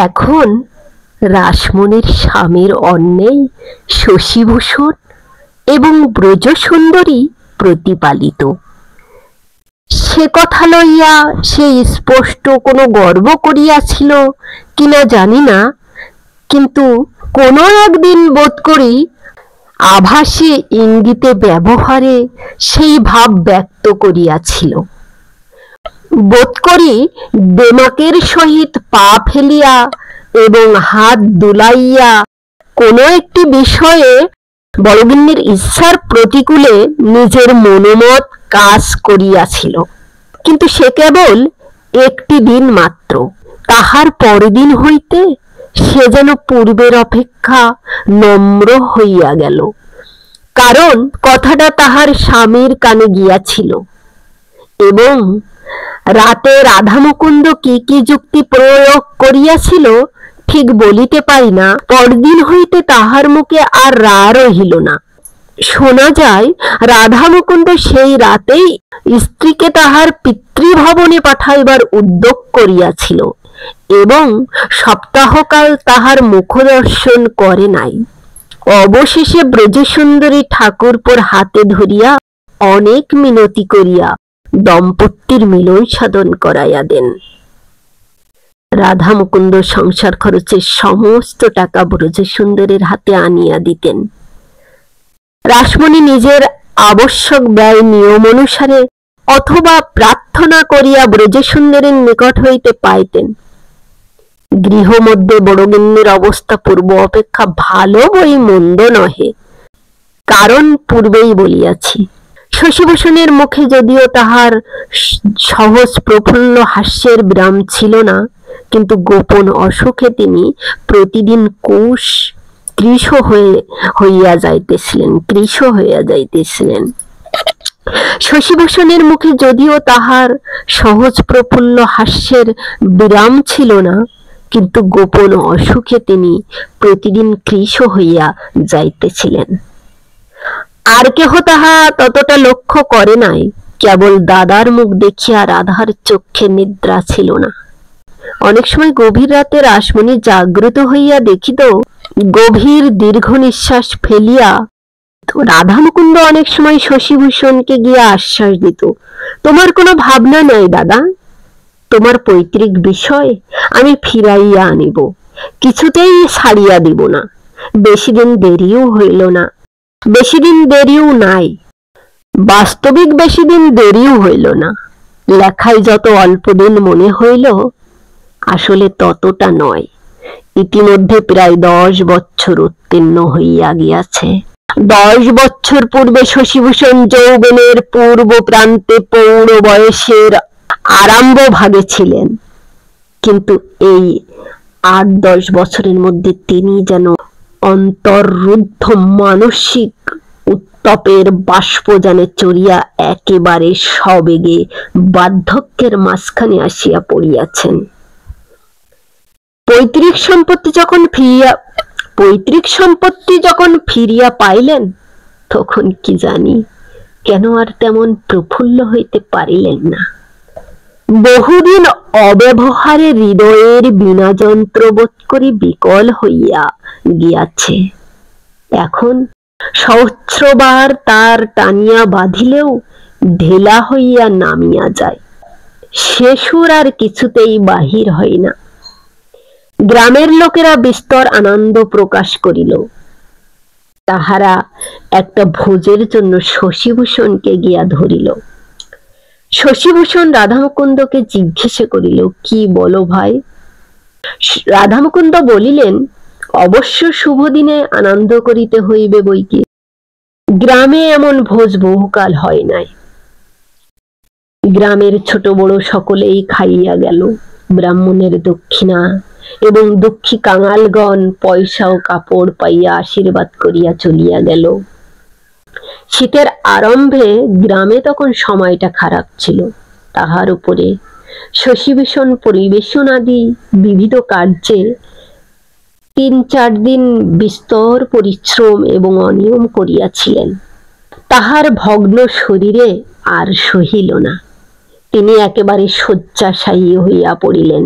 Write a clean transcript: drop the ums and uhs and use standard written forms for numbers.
এখন রাসমণির স্বামীর অন্নেই শশীভূষণ এবং ব্রজসুন্দরী প্রতিপালিত। সে কথা লইয়া সে স্পষ্ট কোনো গর্ব করিয়াছিল কিনা জানি না, কিন্তু কোনো একদিন বোধ করি আভাসে ইঙ্গিতে ব্যবহারে সেই ভাব ব্যক্ত করিয়াছিল। বোধ করি দেমাকের সহিত পা ফেলিয়া এবং হাত দুলাইয়া কোনো একটি বিষয়ে বড়গিন্নির ইচ্ছার প্রতিকূলে নিজের মনোমত কাজ করিয়াছিল, কিন্তু সে কেবল একটি দিন মাত্র। তাহার পরদিন হইতে সে যেন পূর্বের অপেক্ষা নম্র হইয়া গেল, কারণ কথাটা তাহার স্বামীর কানে গিয়াছিল। এবং রাতে রাধামুকুন্দ কি কি যুক্তি প্রয়োগ করিয়াছিল ঠিক বলিতে পারি না। পরদিন হইতে তাহার মুখে আর রা রহিল না। শোনা যায় রাধামুকুন্দ সেই রাতেই স্ত্রীকে তাহার পিতৃভবনে পাঠাইবার উদ্যোগ করিয়াছিল এবং সপ্তাহকাল তাহার মুখদর্শন করে নাই। অবশেষে ব্রজসুন্দরী ঠাকুরপোর হাতে ধরিয়া অনেক মিনতি করিয়া দম্পতির মিলন সাধন করাইয়া দেন। রাধামুকুন্দ সংসার খরচের সমস্ত টাকা ব্রজসুন্দরীর হাতে আনিয়া দিতেন। রাসমণি নিজের আবশ্যক ব্যয় নিয়ম অনুসারে অথবা প্রার্থনা করিয়া ব্রজসুন্দরীর নিকট হইতে পাইতেন। গৃহমধ্যে বড়গিন্নির অবস্থা পূর্ব অপেক্ষা ভালো বই মন্দ নহে, কারণ পূর্বেই বলিয়াছি। শশীভূষণের মুখে যদিও তাহার সহজ প্রফুল্ল হাস্যের বিরাম ছিল না, কিন্তু গোপন অসুখে তিনি প্রতিদিন কৃশ হইয়া যাইতেছিলেন। শশীভূষণের মুখে যদিও তাহার সহজ প্রফুল্ল হাস্যের বিরাম ছিল না, কিন্তু গোপন অসুখে তিনি প্রতিদিন কৃশ হইয়া যাইতেছিলেন। আর কেহ তাহা ততটা লক্ষ্য করে নাই। কেবল দাদার মুখ দেখিয়া রাধার চক্ষে নিদ্রা ছিল না। অনেক সময় গভীর রাতে রাসমণি জাগ্রত হইয়া দেখিত গভীর দীর্ঘ নিঃশ্বাস ফেলিয়া। রাধামুকুন্দ অনেক সময় শশীভূষণকে গিয়া আশ্বাস দিত, তোমার কোনো ভাবনা নাই দাদা, তোমার পৈতৃক বিষয় আমি ফিরাইয়া আনিব, কিছুতেই ছাড়িয়া দিব না। বেশি দিন দেরিও হইল না, বেশি দিন দেরিও নাই, বাস্তবিক বেশি দিন দেরিও হইল না। লেখায় যত অল্প দিন মনে হইল, আসলে ততটা নয়। ইতিমধ্যে প্রায় 10 বছর উত্তীর্ণ হইয়া গিয়াছে। 10 বছর পূর্বে শশীভূষণ যৌবনের পূর্ব প্রান্তে পৌর বয়সের আরম্ভ ভাগে ছিলেন, কিন্তু এই 8-10 বছরের মধ্যে তিনি যেন অন্তর্রুদ্ধ মানসিক উত্তপের বাষ্পযানে চড়িয়া একেবারে সবেগে বার্ধক্যের মাঝখানে আসিয়া পড়িয়াছেন। পৈতৃক সম্পত্তি যখন ফিরিয়া পাইলেন, তখন কি জানি কেন আর তেমন প্রফুল্ল হইতে পারিলেন না। বহুদিন অব্যবহারে হৃদয়ের বীণা যন্ত্র বোধ করি বিকল হইয়া গিয়াছে। এখন সহস্রবার তার টানিয়া বাঁধিলেও ঢেলা হইয়া নামিয়া যায়, সে সুর আর কিছুতেই বাহির হয় না। গ্রামের লোকেরা বিস্তর আনন্দ প্রকাশ করিল। তাহারা একটা ভোজের জন্য শশীভূষণকে গিয়া ধরিল। শশীভূষণ রাধামুকুন্দকে জিজ্ঞাসা করিল, কি বলো ভাই? রাধামুকুন্দ বলিলেন, অবশ্য শুভ দিনে আনন্দ করিতে হইবে বইকি, গ্রামে এমন ভোজ বহুকাল হয় নাই। গ্রামের ছোট বড় সকলেই খাইয়া গেল। ব্রাহ্মণের দক্ষিণা এবং দুঃখী কাঙালগণ পয়সা ও কাপড় পাইয়া আশীর্বাদ করিয়া চলিয়া গেল। শীতের আরম্ভে গ্রামে তখন সময়টা খারাপ ছিল। তাহার উপরে শশীভূষণ পরিবেশনাদি বিবিধ কার্যে 3-4 দিন বিস্তর পরিশ্রম এবং অনিয়ম করিয়াছিলেন। তাহার ভগ্ন শরীরে আর সহিল না। তিনি একেবারে শয্যাশায়ী হইয়া পড়িলেন।